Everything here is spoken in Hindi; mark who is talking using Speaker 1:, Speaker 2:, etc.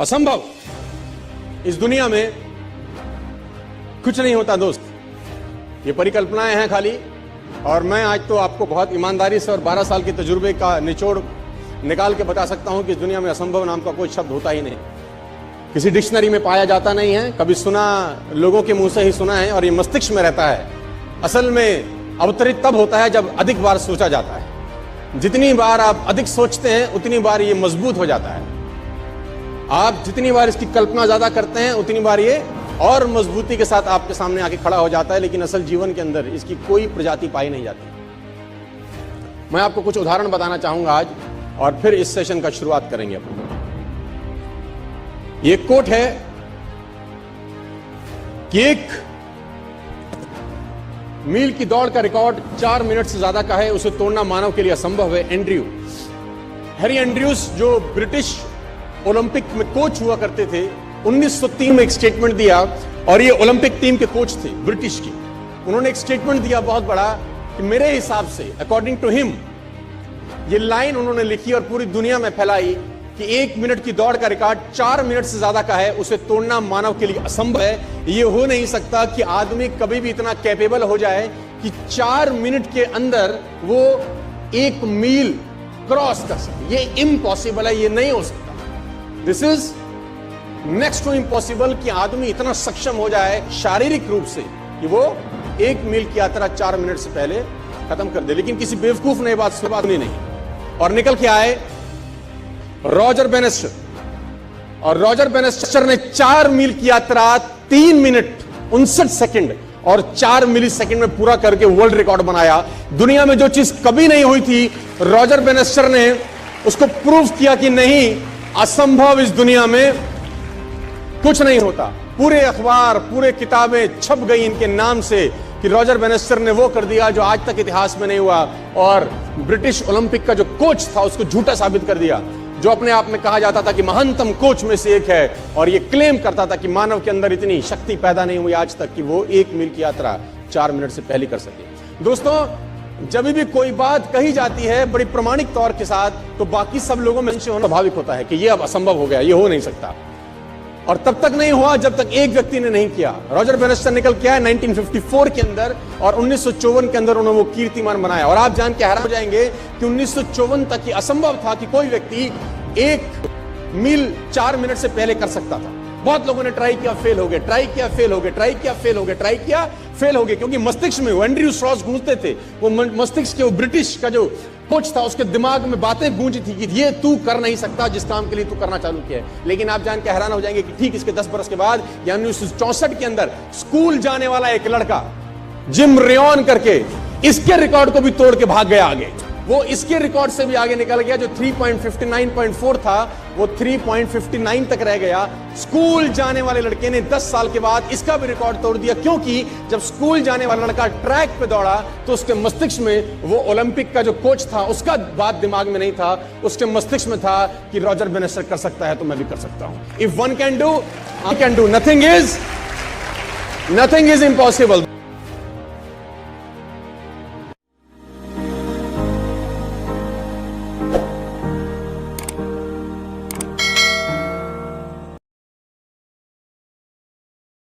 Speaker 1: असंभव इस दुनिया में कुछ नहीं होता दोस्त, ये परिकल्पनाएं हैं खाली। और मैं आज तो आपको बहुत ईमानदारी से और 12 साल के तजुर्बे का निचोड़ निकाल के बता सकता हूं कि इस दुनिया में असंभव नाम का कोई शब्द होता ही नहीं, किसी डिक्शनरी में पाया जाता नहीं है, कभी सुना लोगों के मुंह से ही सुना है और ये मस्तिष्क में रहता है। असल में अवतरित तब होता है जब अधिक बार सोचा जाता है। जितनी बार आप अधिक सोचते हैं उतनी बार ये मजबूत हो जाता है। आप जितनी बार इसकी कल्पना ज्यादा करते हैं उतनी बार ये और मजबूती के साथ आपके सामने आके खड़ा हो जाता है। लेकिन असल जीवन के अंदर इसकी कोई प्रजाति पाई नहीं जाती। मैं आपको कुछ उदाहरण बताना चाहूंगा आज और फिर इस सेशन का शुरुआत करेंगे अपन। ये कोट है कि 1 मील की दौड़ का रिकॉर्ड 4 मिनट से ज्यादा का है, उसे तोड़ना मानव के लिए असंभव है। हैरी एंड्रयूज जो ब्रिटिश ओलंपिक में कोच हुआ करते थे, 1903 में एक स्टेटमेंट दिया, और ये ओलंपिक टीम के कोच थे ब्रिटिश की। उन्होंने एक स्टेटमेंट दिया बहुत बड़ा कि मेरे हिसाब से, अकॉर्डिंग टू हिम, ये लाइन उन्होंने लिखी और पूरी दुनिया में फैलाई कि 1 मिनट की दौड़ का रिकॉर्ड 4 मिनट से ज्यादा का है, उसे तोड़ना मानव के लिए असंभव है। ये हो नहीं सकता कि आदमी कभी भी इतना कैपेबल हो जाए कि 4 मिनट के अंदर वो 1 मील क्रॉस कर सके। ये इम्पॉसिबल है, ये नहीं हो सकता। This is next to impossible कि आदमी इतना सक्षम हो जाए शारीरिक रूप से कि वो 1 मील की यात्रा 4 मिनट से पहले खत्म कर दे। लेकिन किसी बेवकूफ ने बात सुनी नहीं और निकल के आए रॉजर बेनेस्टर, और रॉजर बेनेस्टर ने 4 मील की यात्रा 3 मिनट 59 सेकंड और 4 मिली सेकंड में पूरा करके वर्ल्ड रिकॉर्ड बनाया। दुनिया में जो चीज कभी नहीं हुई थी, रॉजर बेनेस्टर ने उसको प्रूव किया कि नहीं, असंभव इस दुनिया में कुछ नहीं होता। पूरे अखबार, पूरे किताबें छप गई इनके नाम से कि रॉजर बेनेस्टर ने वो कर दिया जो आज तक इतिहास में नहीं हुआ, और ब्रिटिश ओलंपिक का जो कोच था उसको झूठा साबित कर दिया, जो अपने आप में कहा जाता था कि महानतम कोच में से एक है, और ये क्लेम करता था कि मानव के अंदर इतनी शक्ति पैदा नहीं हुई आज तक कि वो 1 मील की यात्रा 4 मिनट से पहले कर सके। दोस्तों, जब भी कोई बात कही जाती है बड़ी प्रमाणिक तौर के साथ, तो बाकी सब लोगों में होना स्वाभाविक होता है कि ये अब असंभव हो गया, ये हो नहीं सकता। और तब तक नहीं हुआ जब तक एक व्यक्ति ने नहीं किया। रॉजर बेनेस्टर निकल के आया 1954 के अंदर, और 1954 के अंदर उन्होंने वो कीर्तिमान बनाया। और आप जान के हैरान हो जाएंगे कि 1954 तक ये असंभव था कि कोई व्यक्ति 1 मील 4 मिनट से पहले कर सकता था। बहुत लोगों ने ट्राई किया, फेल हो गए, ट्राई किया, फेल हो गए, ट्राई किया, फेल हो गए, ट्राई किया, फेल हो गए, क्योंकि मस्तिष्क में एंड्रयू स्ट्रॉस गूंजते थे। वो मस्तिष्क के, वो ब्रिटिश का जो कोच था, उसके दिमाग में बातें गूंजी थी कि ये तू कर नहीं सकता जिस काम के लिए तू करना चालू किया है। लेकिन आप जान के हैरान हो जाएंगे कि ठीक इसके 10 बरस के बाद, यानी 1964 के अंदर, स्कूल जाने वाला एक लड़का जिम रेयन करके इसके रिकॉर्ड को भी तोड़ के भाग गया आगे। वो इसके रिकॉर्ड से भी आगे निकल गया। जो 3.59.4 था वो 3.59 तक रह गया। स्कूल जाने वाले लड़के ने 10 साल के बाद इसका भी रिकॉर्ड तोड़ दिया, क्योंकि जब स्कूल जाने वाला लड़का ट्रैक पे दौड़ा तो उसके मस्तिष्क में वो ओलंपिक का जो कोच था उसका बात दिमाग में नहीं था, उसके मस्तिष्क में था कि रॉजर बेनेस्टर कर सकता है तो मैं भी कर सकता हूं। If one can do, I can do. Nothing is impossible.